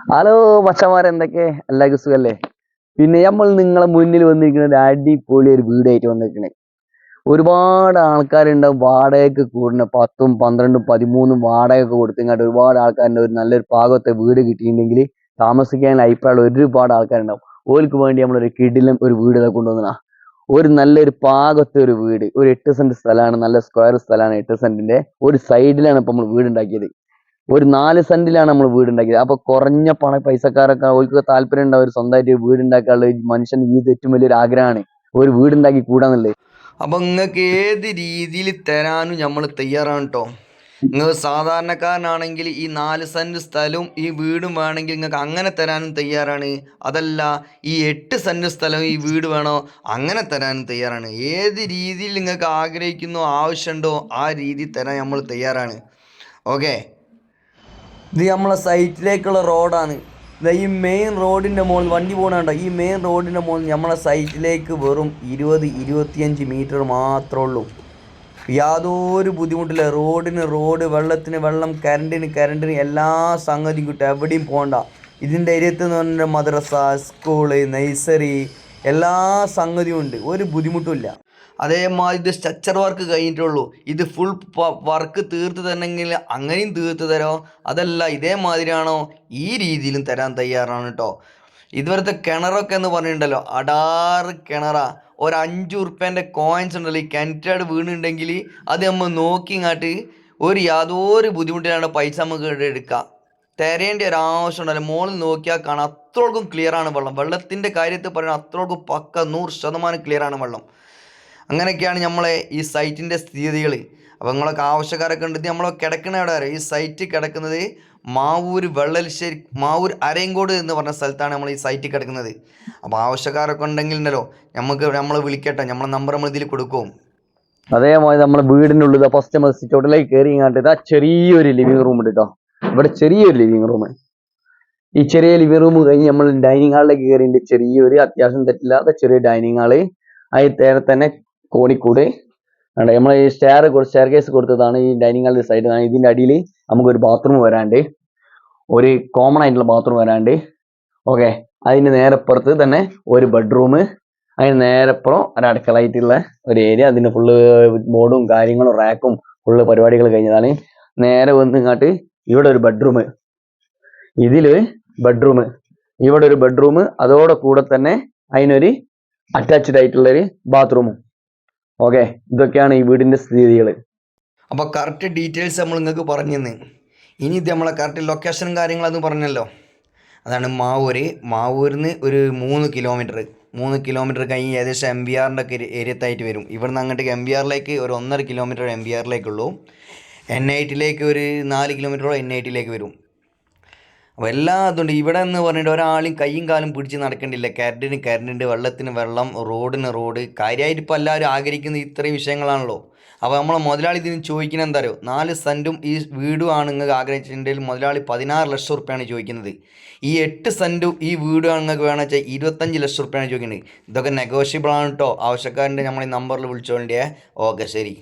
Hello മച്ചന്മാരെന്തൊക്കെ എല്ലാവർക്കും സുഖല്ലേ? പിന്നെ നമ്മൾ നിങ്ങളെ മുന്നിൽ വന്നിരിക്കുന്നത് അടിപൊളി ഒരു വീടായിട്ട് വന്നിരിക്കണേ. ഒരുപാട് ആൾക്കാരുണ്ടാവും വാടകയ്ക്ക് കൂടുന്ന 10ഉം 12ഉം 13ഉം വാടകയൊക്കെ കൊടുത്തിങ്ങാട്ട് ഒരുപാട് ആൾക്കാരുണ്ട്. ഒരു നല്ലൊരു പാകത്തെ വീട് കിട്ടിയിട്ടുണ്ടെങ്കിൽ താമസിക്കാൻ അഭിപ്രായമുള്ള ഒരുപാട് ആൾക്കാരുണ്ടാവും. ഓർക്ക് വേണ്ടി നമ്മളൊരു കിടിലം ഒരു വീട് ഇതൊക്കെ കൊണ്ടുവന്നാ ഒരു നല്ലൊരു പാകത്തെ ഒരു വീട്. ഒരു 8 സെന്റ് സ്ഥലമാണ്, നല്ല സ്ക്വയർ സ്ഥലമാണ്. 8 സെന്റിന്റെ ഒരു സൈഡിലാണ് ഇപ്പൊ നമ്മൾ വീട് ഉണ്ടാക്കിയത്. ഒരു 4 സെന്റിലാണ് നമ്മൾ വീടുണ്ടാക്കിയത്. അപ്പൊ കുറഞ്ഞ പൈസക്കാരൊക്കെ അവർക്ക് താല്പര്യം ഉണ്ടാവും ഒരു സ്വന്തമായിട്ട് വീട് ഉണ്ടാക്കാനുള്ള മനുഷ്യൻ ഇത് ഏറ്റവും വലിയൊരു ആഗ്രഹമാണ് ഒരു വീടുണ്ടാക്കി കൂടാന്നുള്ളത്. അപ്പൊ നിങ്ങൾക്ക് ഏത് രീതിയിൽ തരാനും നമ്മൾ തയ്യാറാണ് കേട്ടോ. നിങ്ങൾ സാധാരണക്കാരനാണെങ്കിൽ ഈ 4 സെന്റ് സ്ഥലവും ഈ വീടും വേണമെങ്കിൽ നിങ്ങൾക്ക് അങ്ങനെ തരാനും തയ്യാറാണ്. അതല്ല ഈ 8 സെന്റ് സ്ഥലവും ഈ വീട് വേണോ അങ്ങനെ തരാനും തയ്യാറാണ്. ഏത് രീതിയിൽ നിങ്ങൾക്ക് ആഗ്രഹിക്കുന്നോ ആവശ്യമുണ്ടോ ആ രീതിയിൽ തരാൻ നമ്മൾ തയ്യാറാണ്. ഓക്കെ, ഇത് നമ്മളെ സൈറ്റിലേക്കുള്ള റോഡാണ്. ഈ മെയിൻ റോഡിൻ്റെ മുകളിൽ വണ്ടി പോകണുണ്ടോ? ഈ മെയിൻ റോഡിൻ്റെ മുകളിൽ നമ്മളെ സൈറ്റിലേക്ക് വെറും 20-25 മീറ്റർ മാത്രമേ ഉള്ളൂ. യാതൊരു ബുദ്ധിമുട്ടില്ല. റോഡ്, വെള്ളത്തിന് വെള്ളം, കരണ്ടിന് എല്ലാ സംഗതിയും കിട്ടും. എവിടെയും പോകണ്ട. ഇതിൻ്റെ അരിയത്ത് എന്ന് പറഞ്ഞാൽ മദ്രസ, സ്കൂള്, നഴ്സറി എല്ലാ സംഗതിയും ഉണ്ട്. ഒരു ബുദ്ധിമുട്ടുമില്ല. അതേമാതിരി ഇത് സ്ട്രക്ചർ വർക്ക് കഴിഞ്ഞിട്ടുള്ളൂ. ഇത് ഫുൾ വർക്ക് തീർത്ത് തരണമെങ്കിൽ അങ്ങനെയും തീർത്ത് തരോ. അതല്ല ഇതേമാതിരിയാണോ ഈ രീതിയിലും തരാൻ തയ്യാറാണ് കേട്ടോ. ഇതുവരത്തെ കിണറൊക്കെ എന്ന് പറഞ്ഞിട്ടുണ്ടല്ലോ, അടാറ് കിണറാ. ഒരു 5 ഉറുപ്പ്യൻ്റെ കോയിൻസ് ഉണ്ടല്ലോ ഈ കിണറ്റാട് വീണുണ്ടെങ്കിൽ അത് നമ്മൾ നോക്കിങ്ങാട്ട് യാതൊരു ബുദ്ധിമുട്ടിലാണ് പൈസ നമുക്ക് എടുക്കാം. തരേണ്ട ഒരു ആവശ്യം ഉണ്ടല്ലോ. മുകളിൽ നോക്കിയാൽ കാണാം അത്രയ്ക്കും ക്ലിയറാണ് വെള്ളം. വെള്ളത്തിൻ്റെ കാര്യത്തിൽ പറയുന്നത് അത്രയ്ക്കും പക്ക 100% ക്ലിയറാണ് വെള്ളം. അങ്ങനെയൊക്കെയാണ് നമ്മളെ ഈ സൈറ്റിൻ്റെ സ്ഥിതികൾ. അപ്പോൾ നിങ്ങളൊക്കെ ആവശ്യക്കാരൊക്കെ ഉണ്ട്. നമ്മൾ കിടക്കണ എവിടെ വരെ ഈ സൈറ്റ് കിടക്കുന്നത് മാവൂർ അരയങ്കോട് എന്ന് പറഞ്ഞ സ്ഥലത്താണ് നമ്മൾ ഈ സൈറ്റ് കിടക്കുന്നത്. അപ്പോൾ ആവശ്യക്കാരൊക്കെ ഉണ്ടെങ്കിൽ ഉണ്ടല്ലോ നമ്മൾ വിളിക്കട്ടെ. നമ്മളെ നമ്പർ നമ്മൾ ഇതിൽ കൊടുക്കും. അതേമാതിരി നമ്മളെ വീടിൻ്റെ ഉള്ളിൽ ഫസ്റ്റ് നമ്മൾ സിറ്റൗട്ടിലേക്ക് കയറി ഇങ്ങാട്ട് ഇതാ ചെറിയൊരു ലിവിങ് റൂം ഉണ്ട് കേട്ടോ. ഇവിടെ ചെറിയൊരു ലിവിങ് റൂം. ഈ ചെറിയ ലിവിങ് റൂം കഴിഞ്ഞ് നമ്മൾ ഡൈനിങ് ഹാളിലേക്ക് കയറിയിട്ട് ചെറിയൊരു അത്യാവശ്യം തെറ്റില്ലാത്ത ചെറിയ ഡൈനിങ് ഹാള്. അതിൽ തന്നെ കോണിക്കൂട് നമ്മൾ ഈ സ്റ്റെയർ കേസ് കൊടുത്തതാണ്. ഈ ഡൈനിങ് ഹാളിന്റെ സൈഡ് ഇതിന്റെ അടിയിൽ നമുക്കൊരു ബാത്റൂം വരാണ്ട്, ഒരു കോമൺ ആയിട്ടുള്ള ബാത്റൂം വരാണ്ട്. ഓക്കെ, അതിന് നേരെപ്പുറത്ത് തന്നെ ഒരു ബെഡ്റൂം, അതിന് നേരെപ്പുറം ഒരു അടുക്കളായിട്ടുള്ള ഒരു ഏരിയ. അതിന് ഫുള്ള് ബോർഡും കാര്യങ്ങളും റാക്കും ഫുള്ള് പരിപാടികൾ കഴിഞ്ഞതാണ്. നേരെ വന്ന് ഇങ്ങോട്ട് ഇവിടെ ഒരു ബെഡ്റൂം, ഇതില് ബെഡ്റൂം, ഇവിടെ ഒരു ബെഡ്റൂം, അതോടെ കൂടെ തന്നെ അതിനൊരു അറ്റാച്ച്ഡ് ആയിട്ടുള്ളൊരു ബാത്റൂമും. ഓക്കെ, ഇതൊക്കെയാണ് ഈ വീടിന്റെ സ്ഥിതികൾ. അപ്പോൾ കറക്റ്റ് ഡീറ്റെയിൽസ് നമ്മൾ നിങ്ങൾക്ക് പറഞ്ഞു തന്നെ. ഇനി ഇത് നമ്മളെ കറക്റ്റ് ലൊക്കേഷനും കാര്യങ്ങളൊന്നും പറഞ്ഞല്ലോ. അതാണ് മാവൂരിൽ നിന്ന് ഒരു 3 കിലോമീറ്റർ കഴിഞ്ഞ് ഏകദേശം MBRൻ്റെ ഒക്കെ ഏരിയത്തായിട്ട് വരും. ഇവിടുന്ന് അങ്ങോട്ട് MBRലേക്ക് ഒരു 1.5 കിലോമീറ്റർ MBRലേക്കുള്ളൂ. NITയിലേക്ക് ഒരു 4 കിലോമീറ്ററോളം NITയിലേക്ക് വരും. അപ്പോൾ എല്ലാം അതുകൊണ്ട് ഇവിടെ എന്ന് പറഞ്ഞിട്ട് ഒരാളും കയ്യും കാലും പിടിച്ച് നടക്കേണ്ടില്ല. കരണ്ടിന് വെള്ളത്തിന് വെള്ളം, റോഡ്. കാര്യമായിട്ട് ഇപ്പോൾ എല്ലാവരും ആഗ്രഹിക്കുന്ന ഇത്രയും വിഷയങ്ങളാണല്ലോ. അപ്പോൾ നമ്മളെ മുതലാളി ഇതിന് ചോദിക്കുന്നത് എന്താ അറിയോ? 4 സെൻറ്റും ഈ വീടുമാണ് നിങ്ങൾക്ക് ആഗ്രഹിച്ചിട്ടുണ്ടെങ്കിൽ മുതലാളി 16 ലക്ഷം റുപ്യാണ് ചോദിക്കുന്നത്. ഈ 8 സെൻറ്റും ഈ വീടുമാണ് നിങ്ങൾക്ക് വേണമെന്ന് വെച്ചാൽ 25 ലക്ഷം റുപ്യാണ് ചോദിക്കുന്നത്. ഇതൊക്കെ നെഗോഷ്യബിൾ ആണ് കേട്ടോ. ആവശ്യക്കാരൻ്റെ നമ്മൾ ഈ നമ്പറിൽ വിളിച്ചോണ്ടേ. ഓക്കെ, ശരി.